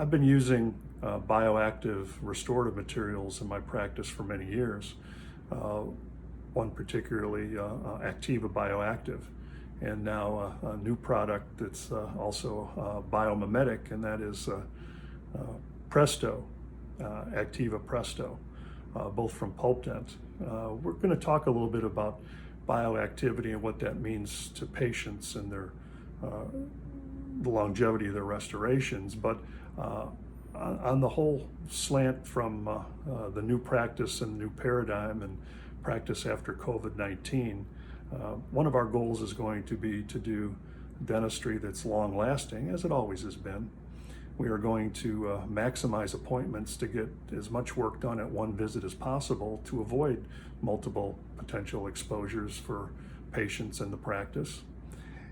I've been using bioactive restorative materials in my practice for many years. One particularly Activa Bioactive, and now a new product that's also biomimetic, and that is Presto, Activa Presto, both from Pulp Dent. We're going to talk a little bit about bioactivity and what that means to patients and their the longevity of their restorations, but on the whole slant from the new practice and new paradigm and practice after COVID-19, one of our goals is going to be to do dentistry that's long-lasting, as it always has been. We are going to maximize appointments to get as much work done at one visit as possible to avoid multiple potential exposures for patients in the practice.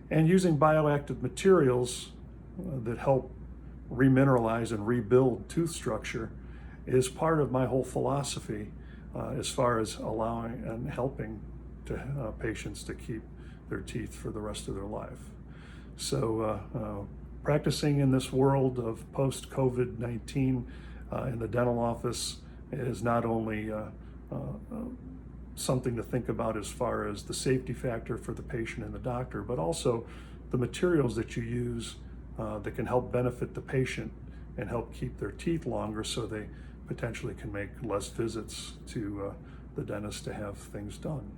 And using bioactive materials that help remineralize and rebuild tooth structure is part of my whole philosophy as far as allowing and helping patients to keep their teeth for the rest of their life. So practicing in this world of post-COVID-19 in the dental office is not only something to think about as far as the safety factor for the patient and the doctor, but also the materials that you use that can help benefit the patient and help keep their teeth longer so they potentially can make less visits to the dentist to have things done.